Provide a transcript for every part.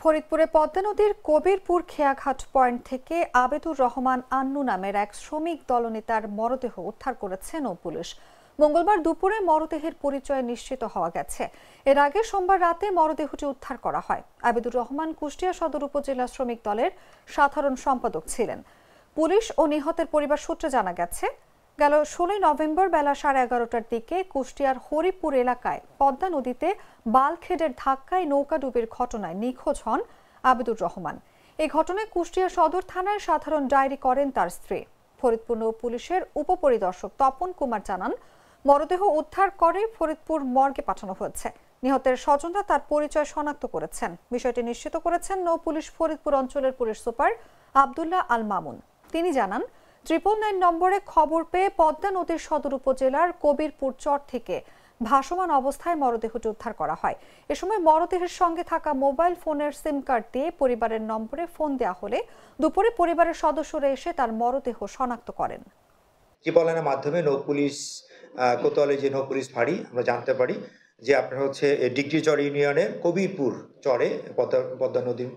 ফরিদপুরে পদ্মা নদীর কবিরপুর খেয়াঘাট পয়েন্ট থেকে আবেদুর রহমান আন্নু নামের এক শ্রমিক দলনেতার মরদেহ উদ্ধার করেছে নৌপুলিশ। মঙ্গলবার দুপুরে মরদেহের পরিচয় নিশ্চিত হওয়া গেছে। এর আগে সোমবার রাতে মরদেহটি উদ্ধার করা হয়। আবেদুর রহমান কুষ্টিয়া সদর উপজেলা শ্রমিক দলের সাধারণ সম্পাদক ছিলেন। পুলিশ ও নিহতের পরিবার সূত্রে জানা গেছে, গেল 16 নভেম্বর বেলা 11:30টার দিকে কুষ্টিয়ার হরিপুর এলাকায় পদ্মা নদীতে বালখেডের ধাক্কায় নৌকাডুবির ঘটনায় নিখোঁজ হন আবেদুর রহমান। এই ঘটনায় কুষ্টিয়া সদর থানায় সাধারণ ডায়েরি করেন তার স্ত্রী। ফরিদপুর নৌ পুলিশের উপপরিদর্শক তপন কুমার জানান, মরদেহ উদ্ধার করে ফরিদপুর মর্গে পাঠানো হয়েছে। নিহতের স্বজনরা তার পরিচয় শনাক্ত করেছেন। বিষয়টি নিশ্চিত করেছেন নৌ পুলিশ ফরিদপুর অঞ্চলের পুলিশ সুপার আব্দুল্লাহ আল মামুন। তিনি জানান, 999 নম্বরে খবর পেয়ে পদ্মা নদীর সদর উপজেলার কবিরপুর চর থেকে ভাসমান অবস্থায় মরদেহটি উদ্ধার করা হয়। এ সময় মরদেহের সঙ্গে থাকা মোবাইল ফোনের সিম কার্ড দিয়ে পরিবারের নম্বরে ফোন দেওয়া হলে দুপুরে পরিবারের সদস্যরা এসে তার মরদেহ শনাক্ত করেন। ত্রিপলানের মাধ্যমে নৌ পুলিশ কোতোয়ালি যে নৌ পুলিশ ফাঁড়ি আমরা জানতে পারি যে আপনার হচ্ছে ডিগ্রিচর ইউনিয়নের কবিরপুর চরে পদ্মা নদীর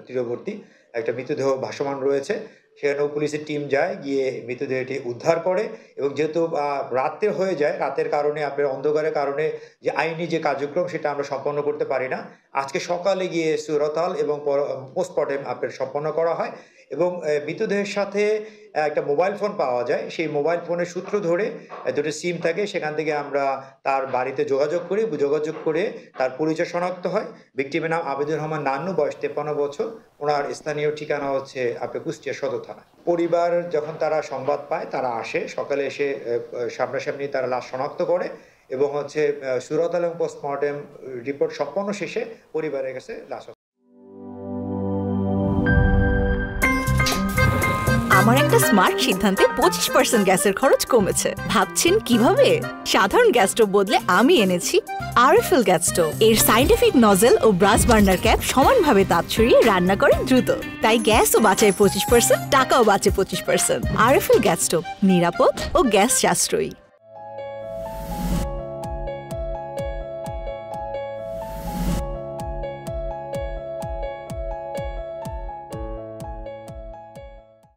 তীরবর্তী একটা মৃতদেহ ভাসমান রয়েছে। সেখানে নৌ পুলিশের টিম যায়, গিয়ে মৃতদেহটি উদ্ধার করে এবং যেহেতু রাতের হয়ে যায়, রাতের কারণে আপনার অন্ধকারের কারণে যে আইনি যে কার্যক্রম সেটা আমরা সম্পন্ন করতে পারি না। আজকে সকালে গিয়ে সুরতাল এবং পোস্টমর্টেম আপনার সম্পন্ন করা হয় এবং মৃতদেহের সাথে একটা মোবাইল ফোন পাওয়া যায়। সেই মোবাইল ফোনের সূত্র ধরে দুটো সিম থাকে, সেখান থেকে আমরা তার বাড়িতে যোগাযোগ করে তার পরিচয় শনাক্ত হয়। ভিকটিমের নাম আবেদুর রহমান নান্নু, বয়স 53 বছর। ওনার স্থানীয় ঠিকানা হচ্ছে আপনার কুষ্টিয়া সদর থানা। পরিবার যখন তারা সংবাদ পায় তারা আসে, সকালে এসে সামনাসামনি তারা লাশ শনাক্ত করে এবং হচ্ছে সুরতাল এবং পোস্টমর্টেম রিপোর্ট সম্পন্ন শেষে পরিবারের কাছে লাশ। আমার একটা স্মার্ট সিদ্ধান্তে 25% গ্যাসের খরচ কমেছে। ভাবছেন কিভাবে? সাধারণ গ্যাস স্টোভ বদলে আমি এনেছি আরএফএল গ্যাস স্টোভ। এর সাইন্টিফিক নজল ও ব্রাস বার্নার ক্যাপ সমানভাবে তাপ ছড়িয়ে রান্না করে দ্রুত। তাই গ্যাসও বাঁচায় 25%, টাকাও বাঁচে 25%। আরএফএল গ্যাস স্টোভ নিরাপদ ও গ্যাস সাশ্রয়ী।